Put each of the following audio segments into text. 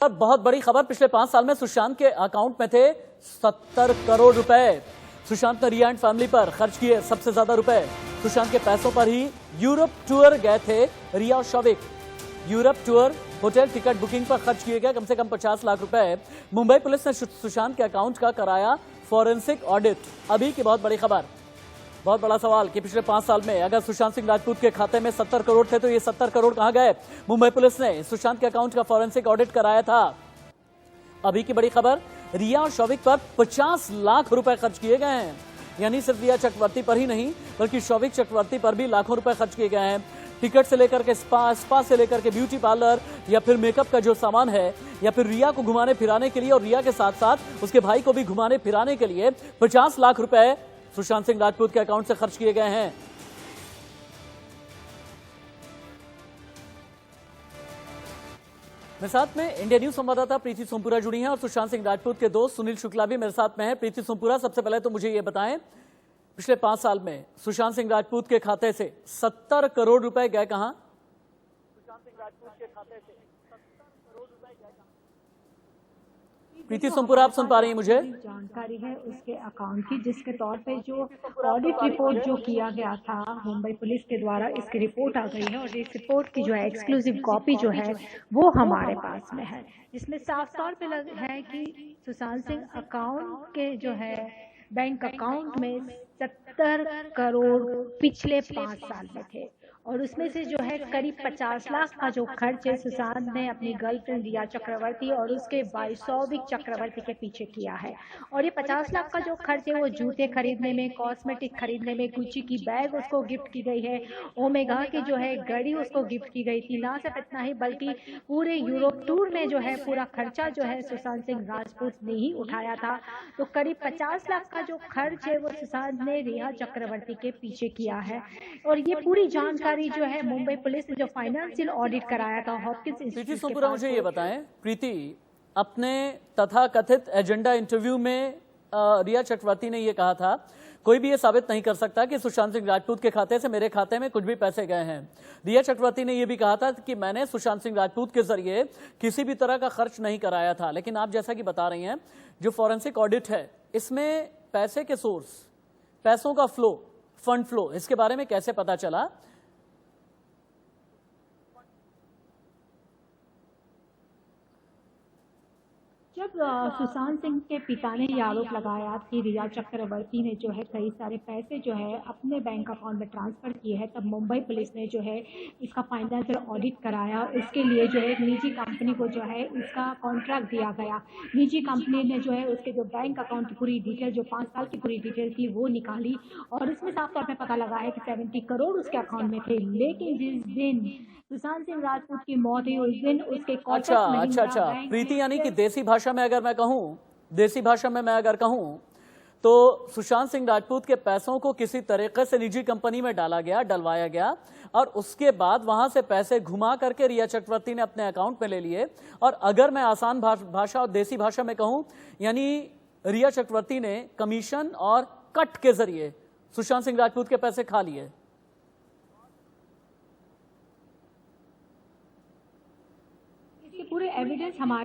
और बहुत बड़ी खबर, पिछले 5 साल में सुशांत के अकाउंट में थे 70 करोड़ रुपए। सुशांत ने रिया एंड फैमिली पर खर्च किए सबसे ज्यादा रुपए। सुशांत के पैसों पर ही यूरोप टूर गए थे रिया और Showik. Europe tour, hotel, ticket booking पर खर्च किए गए कम से कम 50 लाख रुपए। मुंबई पुलिस ने सुशांत के अकाउंट का कराया फॉरेंसिक ऑडिट। अभी की बहुत बड़ी खबर, बहुत बड़ा सवाल कि पिछले 5 साल में अगर सुशांत सिंह राजपूत के खाते में 70 करोड़ थे तो ये 70 करोड़ कहां गए? मुंबई पुलिस ने सुशांत के अकाउंट का फॉरेंसिक ऑडिट कराया था। अभी की बड़ी खबर, रिया और शौविक पर 50 लाख रुपए खर्च किए गए हैं। यानी सिर्फ रिया चक्रवर्ती पर ही नहीं बल्कि शौविक चक्रवर्ती पर भी लाखों रुपए खर्च किए गए हैं। टिकट से लेकर के स्पा से लेकर के ब्यूटी पार्लर या फिर मेकअप का जो सामान है, या फिर रिया को घुमाने फिराने के लिए और रिया के साथ साथ उसके भाई को भी घुमाने फिराने के लिए 50 लाख रुपए सुशांत सिंह राजपूत के अकाउंट से खर्च किए गए हैं। मेरे साथ में इंडिया न्यूज संवाददाता प्रीति सोमपुरा जुड़ी हैं और सुशांत सिंह राजपूत के दोस्त सुनील शुक्ला भी मेरे साथ में हैं। प्रीति सोमपुरा, सबसे पहले तो मुझे ये बताएं, पिछले 5 साल में सुशांत सिंह राजपूत के खाते से 70 करोड़ रुपए गए कहां? सुशांत सिंह राजपूत के खाते से 70 करोड़ रुपए गए कहां? प्रीति सोमपुरा, आप सुन पा रही हैं मुझे? जानकारी है उसके अकाउंट की, जिसके तौर पे जो ऑडिट रिपोर्ट जो किया गया था मुंबई पुलिस के द्वारा, इसकी रिपोर्ट आ गई है और इस रिपोर्ट की जो है एक्सक्लूसिव कॉपी जो है वो हमारे पास में है, जिसमें साफ तौर पे है कि सुशांत सिंह अकाउंट के जो है बैंक अकाउंट में 70 करोड़ पिछले 5 साल में थे और उसमें से जो है करीब 50 लाख का जो खर्च है सुशांत ने अपनी गर्लफ्रेंड रिया चक्रवर्ती और उसके भाई शौविक चक्रवर्ती के पीछे किया है। और ये 50 लाख का जो खर्च है वो जूते खरीदने में, कॉस्मेटिक खरीदने में, गुच्ची की बैग उसको गिफ्ट की गई है, ओमेगा की जो है घड़ी उसको गिफ्ट की गई थी। ना सिर्फ इतना ही बल्कि पूरे यूरोप टूर में जो है पूरा खर्चा जो है सुशांत सिंह राजपूत ने ही उठाया था। तो करीब 50 लाख का जो खर्च है वो सुशांत ने रिया चक्रवर्ती के पीछे किया है। और ये पूरी जानकारी जो है मुंबई पुलिस ने जो फाइनेंशियल ऑडिट कराया था हॉपकिंस इंस्टीट्यूट के पास। मुझे ये बताएं प्रीति, अपने तथाकथित एजेंडा इंटरव्यू में रिया चक्रवर्ती ने ये कहा था, कोई भी ये साबित नहीं कर सकता कि सुशांत सिंह राजपूत के खाते से मेरे खाते में कुछ भी पैसे गए हैं। रिया चक्रवर्ती ने यह भी कहा था कि मैंने सुशांत सिंह राजपूत के जरिए किसी भी तरह का खर्च नहीं कराया था। लेकिन आप जैसा कि बता रही हैं, जो फॉरेंसिक ऑडिट है इसमें पैसे के सोर्स, पैसों का फ्लो, फंड फ्लो, इसके बारे में कैसे पता चला? जब सुशांत सिंह के पिता ने ये आरोप लगाया कि रिया चक्रवर्ती ने जो है कई सारे पैसे जो है अपने बैंक अकाउंट में ट्रांसफर किए हैं, तब मुंबई पुलिस ने जो है इसका फाइनेंशियल ऑडिट कराया। उसके लिए जो है एक निजी कंपनी को जो है इसका कॉन्ट्रैक्ट दिया गया। निजी कंपनी ने जो है उसके जो बैंक अकाउंट की पूरी डिटेल, जो 5 साल की पूरी डिटेल थी वो निकाली और इसमें साफ तौर पर पता लगा है कि 70 करोड़ उसके अकाउंट में थे। लेकिन जिस दिन सुशांत सिंह राजपूत की मौत हुई उस दिन उसके अच्छा प्रीति, यानी कि देसी भाषा में अगर मैं अगर कहूं तो सुशांत सिंह राजपूत के पैसों को किसी तरीके से निजी कंपनी में डलवाया गया और उसके बाद वहां से पैसे घुमा करके रिया चक्रवर्ती ने अपने अकाउंट में ले लिए। और अगर मैं आसान भाषा और देसी भाषा में कहूं, यानी रिया चक्रवर्ती ने कमीशन और कट के जरिए सुशांत सिंह राजपूत के पैसे खा लिए। पूरे एविडेंस हमारे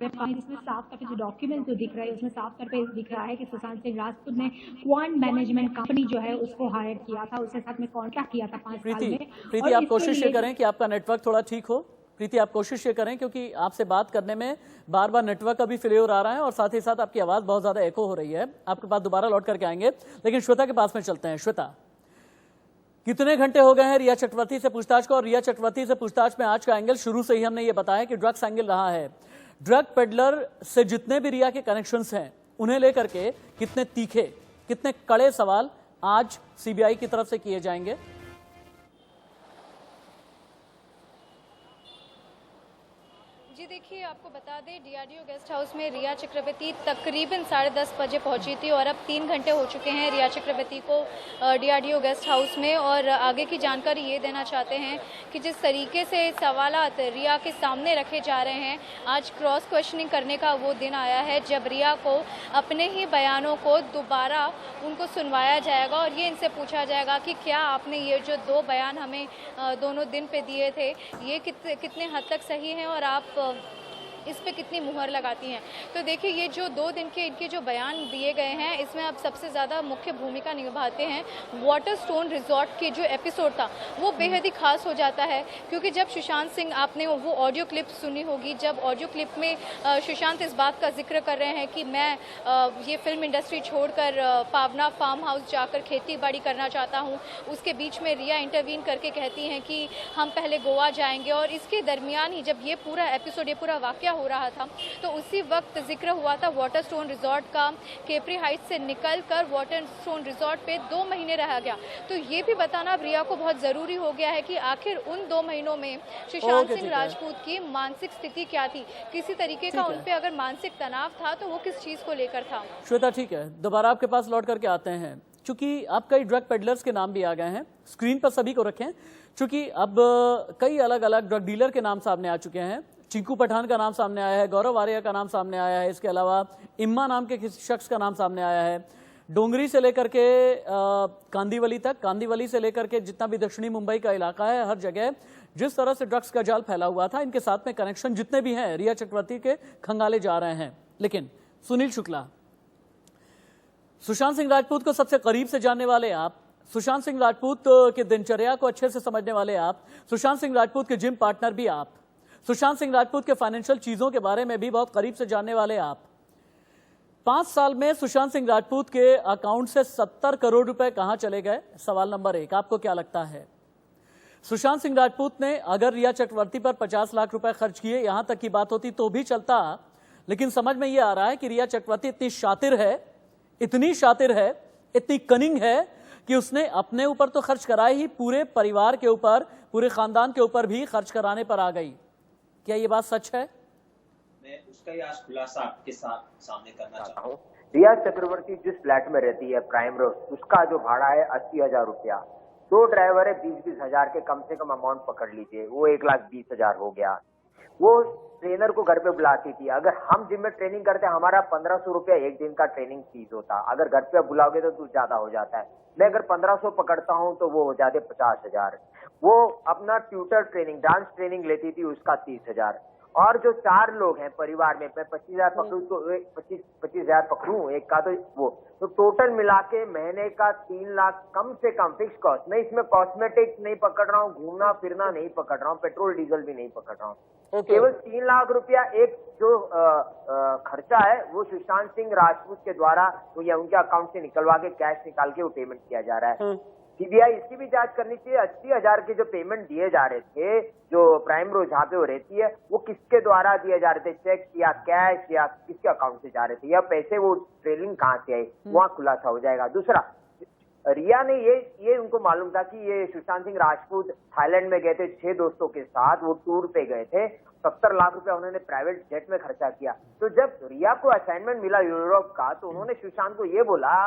पास, इसमें साफ तौर पे जो डॉक्यूमेंट जो दिख रहा है उसमें साफ तौर पे दिख रहा है कि सुशांत सिंह राजपूत ने क्वांट मैनेजमेंट कंपनी जो है उसको हायर किया था, उसके साथ में कॉन्ट्रैक्ट किया था 5 साल में। प्रीति, आप कोशिश ये करें कि आपका नेटवर्क थोड़ा ठीक हो। प्रीति, आप कोशिश ये करें, क्योंकि आपसे बात करने में बार बार नेटवर्क का भी फेलियर आ रहा है और साथ ही साथ आपकी आवाज बहुत ज्यादा एको हो रही है। आपके पास दोबारा लौट करके आएंगे, लेकिन श्वेता के पास में चलते हैं। श्वेता, कितने घंटे हो गए हैं रिया चक्रवर्ती से पूछताछ को? और रिया चक्रवर्ती से पूछताछ में आज का एंगल शुरू से ही हमने ये बताया कि ड्रग्स एंगल रहा है। ड्रग पेडलर से जितने भी रिया के कनेक्शंस हैं उन्हें लेकर के कितने तीखे, कितने कड़े सवाल आज सीबीआई की तरफ से किए जाएंगे? जी देखिए, आपको बता दें डीआरडीओ गेस्ट हाउस में रिया चक्रवर्ती तकरीबन 10:30 बजे पहुंची थी और अब 3 घंटे हो चुके हैं रिया चक्रवर्ती को डीआरडीओ गेस्ट हाउस में। और आगे की जानकारी ये देना चाहते हैं कि जिस तरीके से सवालात रिया के सामने रखे जा रहे हैं, आज क्रॉस क्वेश्चनिंग करने का वो दिन आया है जब रिया को अपने ही बयानों को दोबारा उनको सुनवाया जाएगा और ये इनसे पूछा जाएगा कि क्या आपने ये जो 2 बयान हमें दोनों दिन पे दिए थे, ये कितने हद तक सही हैं और आप इस पे कितनी मुहर लगाती हैं। तो देखिए ये जो 2 दिन के इनके जो बयान दिए गए हैं, इसमें अब सबसे ज़्यादा मुख्य भूमिका निभाते हैं वाटरस्टोन रिजॉर्ट के जो एपिसोड था वो बेहद ही खास हो जाता है, क्योंकि जब सुशांत सिंह, आपने वो ऑडियो क्लिप सुनी होगी, जब ऑडियो क्लिप में सुशांत इस बात का जिक्र कर रहे हैं कि मैं ये फिल्म इंडस्ट्री छोड़कर पावना फार्म हाउस जाकर खेती बाड़ी करना चाहता हूँ। उसके बीच में रिया इंटरवीन करके कहती हैं कि हम पहले गोवा जाएंगे, और इसके दरमियान ही जब ये पूरा एपिसोड, ये पूरा वाकया हो रहा था, तो उसी वक्त जिक्र हुआ था वाटरस्टोन रिजॉर्ट का। केपरी हाइट्स से निकलकर वाटरस्टोन रिजॉर्ट पे 2 महीने रहा गया। तो ये भी बताना अब रिया को बहुत ज़रूरी हो गया है कि आखिर उन 2 महीनों में सुशांत सिंह राजपूत की मानसिक स्थिति क्या थी, किसी तरीके का उन पे अगर मानसिक तनाव था तो वो किस चीज़ को लेकर था। श्वेता ठीक है, दोबारा आपके पास लौट करके आते हैं। चूंकि अब कई ड्रग पेडलर्स के नाम भी आ गए हैं, स्क्रीन पर सभी को रखें, चूंकि अब कई अलग अलग ड्रग डीलर के नाम सामने आ चुके हैं। चिंकू पठान का नाम सामने आया है, गौरव आर्या का नाम सामने आया है, इसके अलावा इम्मा नाम के किसी शख्स का नाम सामने आया है। डोंगरी से लेकर के कांदीवली तक, कांदीवली से लेकर के जितना भी दक्षिणी मुंबई का इलाका है, हर जगह जिस तरह से ड्रग्स का जाल फैला हुआ था, इनके साथ में कनेक्शन जितने भी हैं रिया चक्रवर्ती के खंगाले जा रहे हैं। लेकिन सुनील शुक्ला, सुशांत सिंह राजपूत को सबसे करीब से जानने वाले आप, सुशांत सिंह राजपूत की दिनचर्या को अच्छे से समझने वाले आप, सुशांत सिंह राजपूत के जिम पार्टनर भी आप, सुशांत सिंह राजपूत के फाइनेंशियल चीजों के बारे में भी बहुत करीब से जानने वाले आप। 5 साल में सुशांत सिंह राजपूत के अकाउंट से 70 करोड़ रुपए कहां चले गए? सवाल नंबर 1, आपको क्या लगता है? सुशांत सिंह राजपूत ने अगर रिया चक्रवर्ती पर 50 लाख रुपए खर्च किए, यहां तक की बात होती तो भी चलता, लेकिन समझ में यह आ रहा है कि रिया चक्रवर्ती इतनी शातिर है, इतनी शातिर है, इतनी कनिंग है कि उसने अपने ऊपर तो खर्च कराए ही, पूरे परिवार के ऊपर, पूरे खानदान के ऊपर भी खर्च कराने पर आ गई। क्या ये बात सच है? मैं उसका ही आज खुलासा आपके सामने करना चाहता हूँ। रिया चक्रवर्ती जिस फ्लैट में रहती है प्राइम रोड, उसका जो भाड़ा है 80,000 रुपया। 2 ड्राइवर है, 20-20 हजार के कम से कम अमाउंट पकड़ लीजिए, वो 1,20,000 हो गया। वो ट्रेनर को घर पे बुलाती थी। अगर हम जिम में ट्रेनिंग करते हैं, हमारा 1500 रुपया एक दिन का ट्रेनिंग फीस होता। अगर घर पे बुलाओगे तो ज्यादा हो जाता है। मैं अगर 1500 पकड़ता हूँ तो वो हो जाते 50,000। वो अपना ट्यूटर ट्रेनिंग, डांस ट्रेनिंग लेती थी, उसका 30,000। और जो 4 लोग हैं परिवार में, मैं 25,000 पकड़ू तो 25,000 पकड़ू एक का, तो टोटल मिला के महीने का 3 लाख कम से कम फिक्स कॉस्ट। मैं इसमें कॉस्मेटिक नहीं पकड़ रहा हूँ, घूमना फिरना नहीं पकड़ रहा हूँ, पेट्रोल डीजल भी नहीं पकड़ रहा हूँ। केवल 3 लाख रुपया एक जो खर्चा है वो सुशांत सिंह राजपूत के द्वारा या उनके अकाउंट से निकलवा के कैश निकाल के वो पेमेंट किया जा रहा है। सीबीआई इसकी भी जांच करनी चाहिए। 80,000 के जो पेमेंट दिए जा रहे थे, जो प्राइम रोड जहाँ पे वो रहती है, वो किसके द्वारा दिए जा रहे थे, चेक या कैश या किसके अकाउंट से जा रहे थे, या पैसे वो ट्रेलिंग कहाँ से आई, वहाँ खुलासा हो जाएगा। दूसरा, रिया ने ये उनको मालूम था कि ये सुशांत सिंह राजपूत थाईलैंड में गए थे 6 दोस्तों के साथ, वो टूर पे गए थे, 70 लाख रुपया उन्होंने प्राइवेट जेट में खर्चा किया। तो जब रिया को असाइनमेंट मिला यूरोप का, तो उन्होंने सुशांत को ये बोला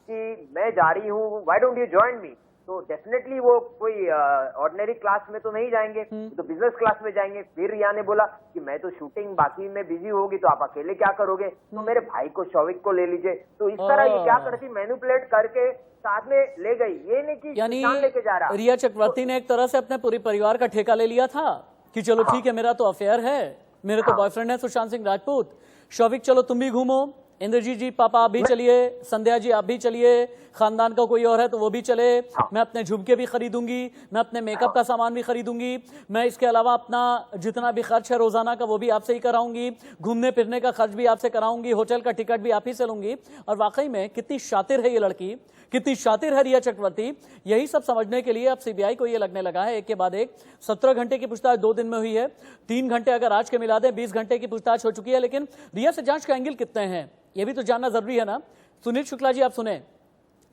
कि मैं जा रही हूँ, why don't you join me. तो डेफिनेटली वो कोई ऑर्डिनरी क्लास में तो नहीं जाएंगे, तो बिजनेस क्लास में जाएंगे। फिर रिया ने बोला कि मैं तो शूटिंग बाकी में बिजी होगी, तो आप अकेले क्या करोगे, तो मेरे भाई को शौविक को ले लीजिए। तो इस तरह ये क्या करती, मैनिपुलेट करके साथ में ले गई। ये नहीं कि यानी लेके जा रहा। रिया चक्रवर्ती ने एक तरह से अपने पूरे परिवार का ठेका ले लिया था कि चलो ठीक है, मेरा तो अफेयर है, मेरे तो बॉयफ्रेंड है सुशांत सिंह राजपूत, शौविक चलो तुम भी घूमो, इंद्रजीत जी पापा आप भी चलिए, संध्या जी आप भी चलिए, खानदान का कोई और है तो वो भी चले, मैं अपने झुमके भी खरीदूंगी, मैं अपने मेकअप का सामान भी खरीदूंगी, मैं इसके अलावा अपना जितना भी खर्च है रोजाना का वो भी आपसे ही कराऊंगी, घूमने फिरने का खर्च भी आपसे कराऊंगी, होटल का टिकट भी आप ही से लूंगी। और वाकई में कितनी शातिर है ये लड़की, कितनी शातिर है रिया चक्रवर्ती, यही सब समझने के लिए अब सीबीआई को ये लगने लगा है एक के बाद एक। 17 घंटे की पूछताछ 2 दिन में हुई है, 3 घंटे अगर आज के मिला दें 20 घंटे की पूछताछ हो चुकी है। लेकिन रिया से जांच के एंगल कितने हैं ये भी तो जानना जरूरी है ना। सुनील शुक्ला जी आप सुने,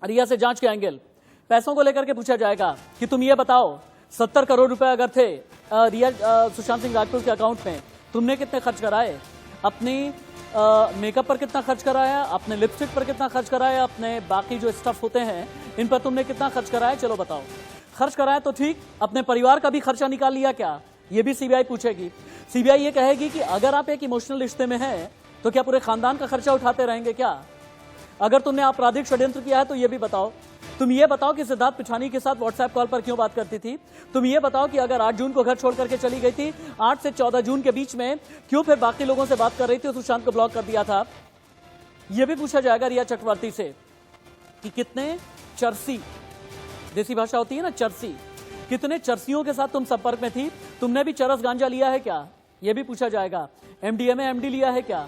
रिया से जांच के एंगल, पैसों को लेकर के पूछा जाएगा कि तुम ये बताओ 70 करोड़ रुपए अगर थे रिया सुशांत सिंह राजपूत के अकाउंट में, तुमने कितने खर्च कराए, अपनी मेकअप पर कितना खर्च कराया, अपने लिपस्टिक पर कितना खर्च कराया, अपने बाकी जो स्टफ होते हैं इन पर तुमने कितना खर्च कराया, चलो बताओ। खर्च कराया तो ठीक, अपने परिवार का भी खर्चा निकाल लिया क्या, ये भी सीबीआई पूछेगी। सीबीआई ये कहेगी कि अगर आप एक इमोशनल रिश्ते में हैं तो क्या पूरे खानदान का खर्चा उठाते रहेंगे क्या, अगर तुमने आपराधिक षड्यंत्र किया है तो यह भी बताओ। तुम ये बताओ कि सिद्धार्थ पिछानी के साथ व्हाट्सएप कॉल पर क्यों बात करती थी। तुम ये बताओ कि अगर 8 जून को घर छोड़ करके चली गई थी, 8 से 14 जून के बीच में क्यों फिर बाकी लोगों से बात कर रही थी और सुशांत को ब्लॉक कर दिया था। यह भी पूछा जाएगा रिया चक्रवर्ती से कि कितने चरसी, देसी भाषा होती है ना चरसी, कितने चरसियों के साथ तुम संपर्क में थी। तुमने भी चरस गांजा लिया है क्या, यह भी पूछा जाएगा। एमडीएमए एमडी लिया है क्या,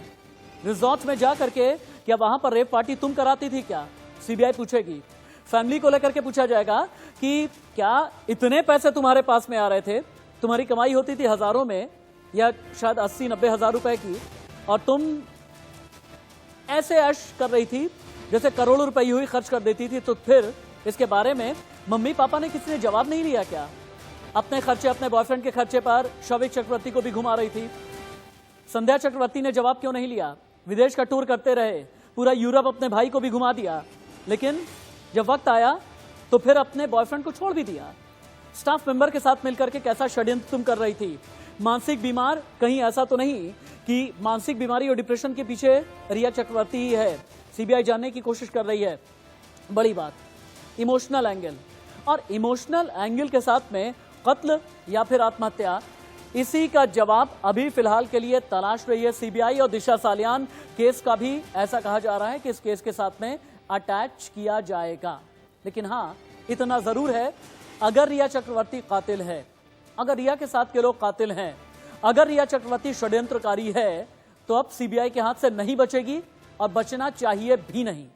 रिजॉर्ट में जा करके क्या वहां पर रेप पार्टी तुम कराती थी क्या, सीबीआई पूछेगी। फैमिली को लेकर के पूछा जाएगा कि क्या इतने पैसे तुम्हारे पास में आ रहे थे, तुम्हारी कमाई होती थी हजारों में या शायद 80-90 हजार रुपए की, और तुम ऐसे ऐश कर रही थी जैसे करोड़ों रुपए हुई खर्च कर देती थी। तो फिर इसके बारे में मम्मी पापा ने किसी ने जवाब नहीं लिया क्या। अपने खर्चे, अपने बॉयफ्रेंड के खर्चे पर शौविक चक्रवर्ती को भी घुमा रही थी। संध्या चक्रवर्ती ने जवाब क्यों नहीं लिया। विदेश का टूर करते रहे, पूरा यूरोप अपने भाई को भी घुमा दिया, लेकिन जब वक्त आया तो फिर अपने बॉयफ्रेंड को छोड़ भी दिया। स्टाफ मेंबर के साथ मिलकर के कैसा षड्यंत्र तुम कर रही थी। मानसिक बीमार, कहीं ऐसा तो नहीं कि मानसिक बीमारी और डिप्रेशन के पीछे रिया चक्रवर्ती ही है। सीबीआई जानने की कोशिश कर रही है। बड़ी बात, इमोशनल एंगल, और इमोशनल एंगल के साथ में कत्ल या फिर आत्महत्या, इसी का जवाब अभी फिलहाल के लिए तलाश रही है सीबीआई। और दिशा सालियान केस का भी ऐसा कहा जा रहा है कि इस केस के साथ में अटैच किया जाएगा। लेकिन हाँ, इतना जरूर है, अगर रिया चक्रवर्ती कातिल है, अगर रिया के साथ के लोग कातिल हैं, अगर रिया चक्रवर्ती षड्यंत्रकारी है, तो अब सीबीआई के हाथ से नहीं बचेगी और बचना चाहिए भी नहीं।